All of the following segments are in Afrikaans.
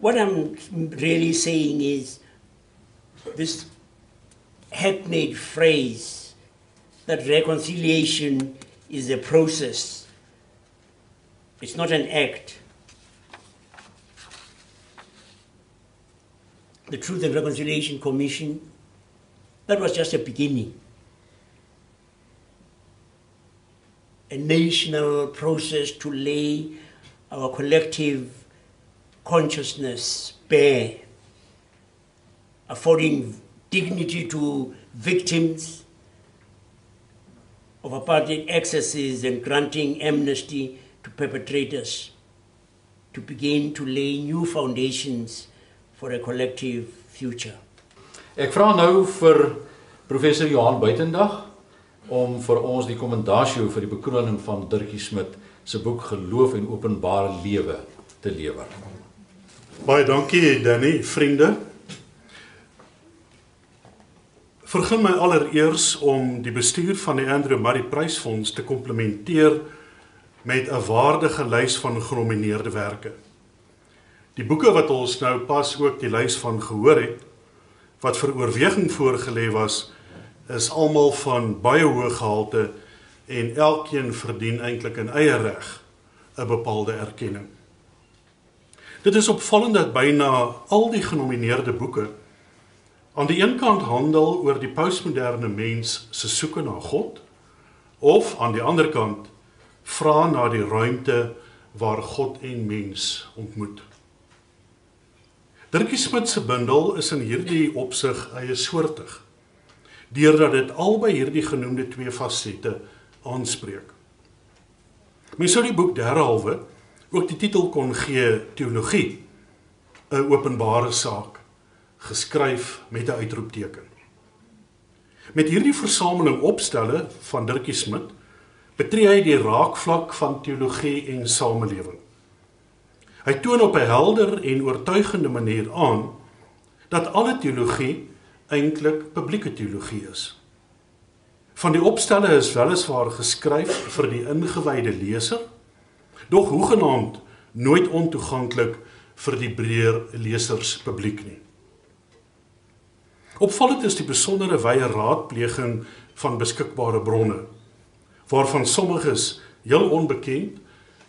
What I'm really saying is this hackneyed phrase that reconciliation is a process. It's not an act. The Truth and Reconciliation Commission, that was just a beginning. A national process to lay our collective consciousness bare, affording dignity to victims of apartheid excesses and granting amnesty to perpetrators, to begin to lay new foundations for a collective future. Ek vra nou vir professor Johan Buitendag om vir ons die kommendasie vir die bekroning van Dirkie Smit se boek Geloof en Openbare Lewe te lewer. Baie dankie Danny, vriende. Vergun my allereers om die bestuur van die Andrew Murray Prysfonds te komplimenteer met 'n waardige lys van genomineerde werke. Die boeke wat ons nou pas ook die lys van gehoor het, wat vir oorweging voorgelê was, is almal van baie hoë gehalte en elkeen verdien eintlik in eie reg 'n bepaalde erkenning. Dit is opvallend dat byna al die genomineerde boeke aan die een kant handel oor die postmoderne mens se soeke na God, of aan die ander kant vra na die ruimte waar God en mens ontmoet. Dirkie Smit se bundel is in hierdie opsig eie soortig, deurdat dit albei hierdie genoemde twee fasette aanspreek. Mens sou die boek derhalwe ook die titel kon gee Teologie, 'n openbare saak, geskryf met 'n uitroepteken. Met hierdie versameling opstelle van Dirkie Smit betree hy die raakvlak van teologie en samelewing. Hy toon op 'n helder en oortuigende manier aan dat alle teologie eintlik publieke teologie is. Van die opstelle is weliswaar geskryf vir die ingewyde leser, doch hoegenaamd nooit ontoeganklik vir die breër leserspubliek nie. Opvallend is die besondere wye raadpleging van beskikbare bronne, waarvan sommiges heel onbekend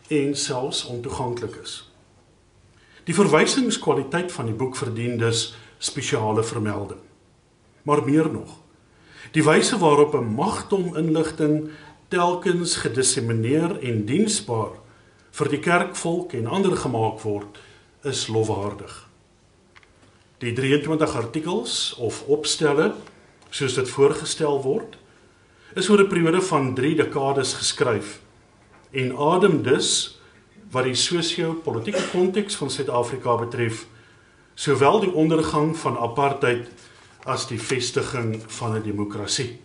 en selfs ontoeganklik is. Die verwysingskwaliteit van die boek verdien dus spesiale vermelding. Maar meer nog, die wyse waarop 'n magdom inligting telkens gedissemineer en diensbaar vir die kerkvolk en ander gemaak word, is lofwaardig. Die 23 artikels of opstelle, soos dit voorgestel word, is oor 'n periode van 3 dekades geskryf en adem dus, wat die sosio-politieke konteks van Suid-Afrika betref, sowel die ondergang van apartheid as die vestiging van 'n demokrasie.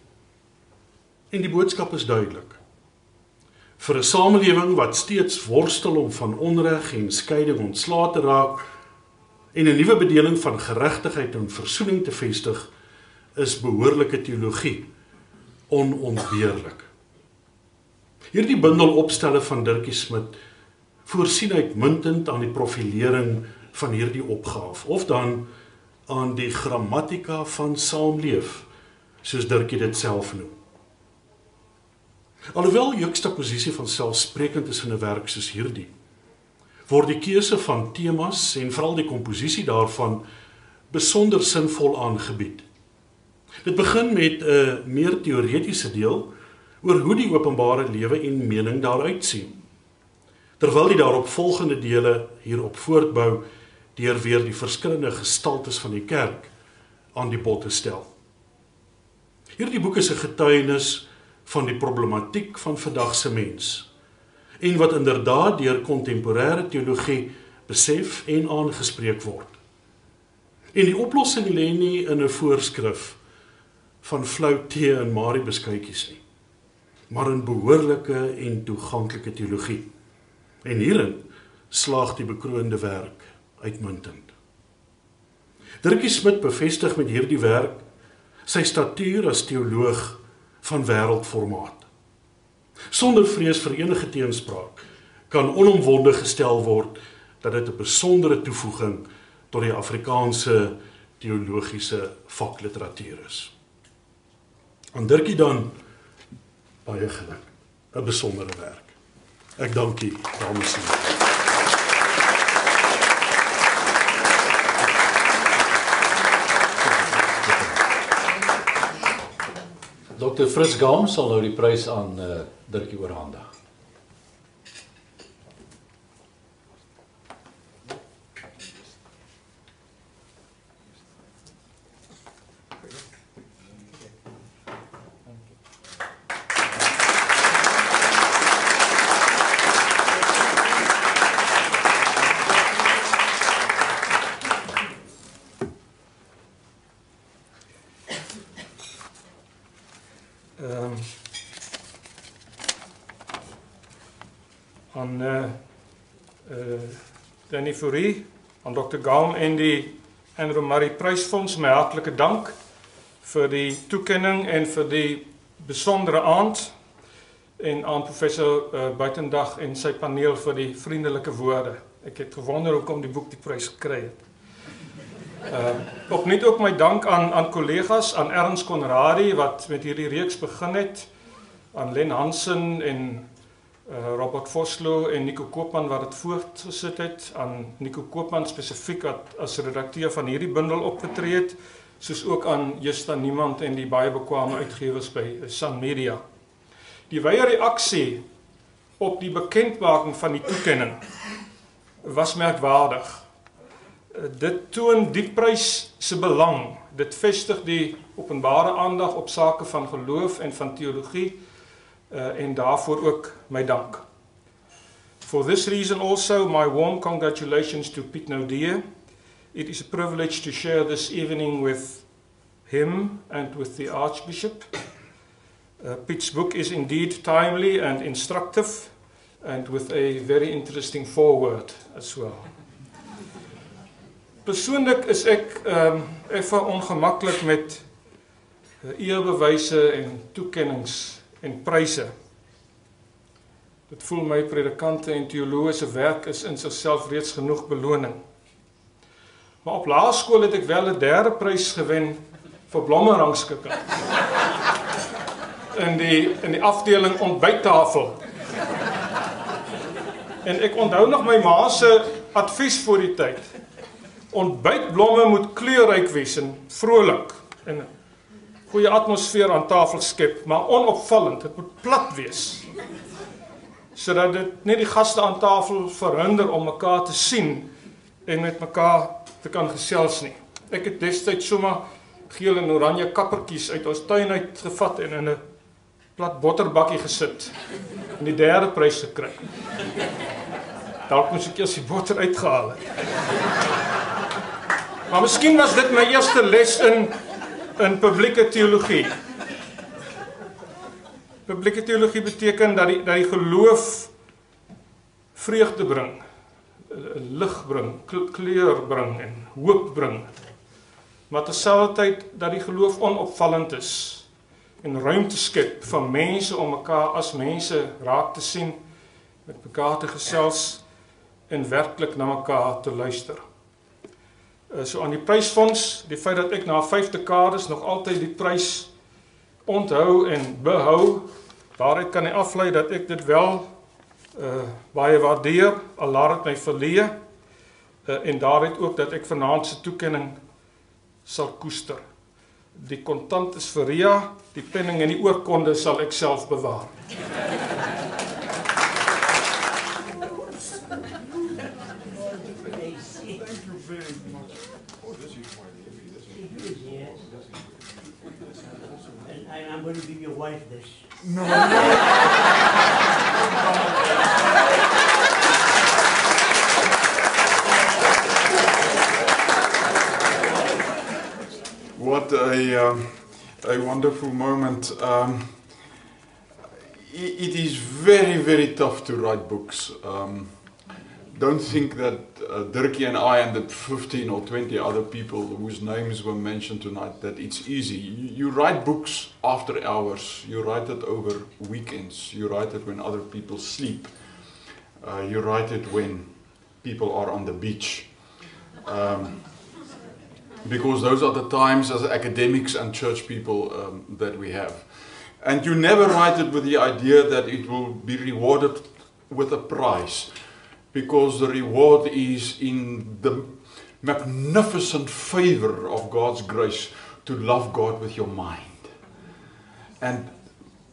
En die boodskap is duidelik. Vir 'n samelewing wat steeds worstel om van onreg en skeiding ontslae te raak en 'n nuwe bedeling van geregtigheid en versoening te vestig, is behoorlike teologie onontbeerlik. Hierdie bundel opstelle van Dirkie Smit voorsien uitmuntend aan die profilering van hierdie opgaaf, of dan aan die grammatika van saamleef, soos Dirkie dit self noem. Alhoewel juxtaposisie van selfsprekend is in 'n werk soos hierdie, word die keuse van temas en veral die komposisie daarvan besonder sinvol aangebied. Dit begin met 'n meer teoretiese deel oor hoe die openbare lewe en mening daaruit sien, terwyl die daarop volgende dele hierop voortbou deur weer die verskillende gestaltes van die kerk aan die bod te stel. Hierdie boek is 'n getuienis van die problematiek van vandag se mens en wat inderdaad deur kontemporêre teologie besef en aangespreek word. En die oplossing lê nie in 'n voorskrif van flou tee en Marie beskuitjies nie, maar in behoorlike en toeganklike teologie. En hierin slaag die bekroonde werk uitmuntend. Dirkie Smit bevestig met hierdie werk sy statuur as teoloog van wêreldformaat. Sonder vrees vir enige teenspraak kan onomwonde gestel word dat dit 'n besondere toevoeging tot die Afrikaanse teologiese vakliteratuur is. Aan Dirkie dan baie geluk, 'n besondere werk. Ek dank u, dames en here. Dr. Fritz Gam sal nou die prys aan Dirkie oorhandig. Aan Danny Fourie, aan Dr. Gam en die Andrew Murray Prysfonds my hartlike dank vir die toekenning en vir die besondere aand, en aan professor Buitendag en sy paneel vir die vriendelike woorde. Ek het gewonder hoekom die boek die prys gekry het. Opnuut ook my dank aan kollegas, aan Ernst Conradie wat met hierdie reeks begin het, aan Len Hansen en Robert Vosloo en Nico Koopman wat het voortgesit het, aan Nico Koopman spesifiek wat as redakteur van hierdie bundel opgetree het, soos ook aan Justa Niemand en die baie bekwame uitgewers by Sun Media. Die wye reaksie op die bekendmaking van die toekenning was merkwaardig. Dit toon die prys se belang. Dit vestig die openbare aandag op sake van geloof en van teologie, en daarvoor ook my dank. For this reason also, my warm congratulations to Piet Noudier. It is a privilege to share this evening with him and with the Archbishop. Piet's book is indeed timely and instructive, and with a very interesting foreword as well. Persoonlik is ek effe ongemaklik met eerbewyse en toekennings en pryse. Dit voel my predikante en teoloë se werk is in sigself reeds genoeg beloning. Maar op laerskool het ek wel 'n derde prys gewen vir blommerangskikking. In die afdeling ontbyttafel. En ek onthou nog my ma se advies voor die tyd. Ontbytblomme moet kleurryk wees en vrolik en 'n goeie atmosfeer aan tafel skep, maar onopvallend, dit moet plat wees. Sodat dit net die gaste aan tafel verhinder om mekaar te sien en met mekaar te kan gesels nie. Ek het destyds sommer geel en oranje kappertjies uit ons tuin uit gevat en in 'n plat botterbakkie gesit en die derde prys gekry. Dalk moes ek eers die botter uitgehaal het. Maar miskien was dit my eerste les in publieke teologie. Publieke teologie beteken dat die geloof vreugde bring, lig bring, kleur bring en hoop bring. Maar terselfdertyd dat die geloof onopvallend is en ruimte skep vir mense om mekaar as mense raak te sien, met mekaar te gesels en werklik na mekaar te luister. So aan die prysfonds, die feit dat ek na 5 dekades nog altyd die prys onthou en behou, daaruit kan ek aflei dat ek dit wel baie waardeer, al laat het my verlee, en daaruit ook dat ek vanaand se toekenning sal koester. Die kontant is vir Ria, die penning en die oorkonde sal ek self bewaar. And I'm going to give your wife this. No. what a wonderful moment. It is very, very tough to write books. Don't think that Dirkie and I and the 15 or 20 other people whose names were mentioned tonight, that it's easy. You write books after hours. You write it over weekends. You write it when other people sleep. You write it when people are on the beach. Because those are the times as academics and church people that we have. And you never write it with the idea that it will be rewarded with a prize. Because the reward is in the magnificent favor of God's grace to love God with your mind. And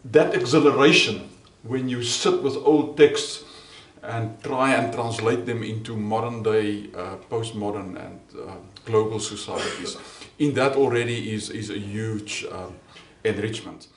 that exhilaration when you sit with old texts and try and translate them into modern day, postmodern and global societies, in that already is a huge enrichment.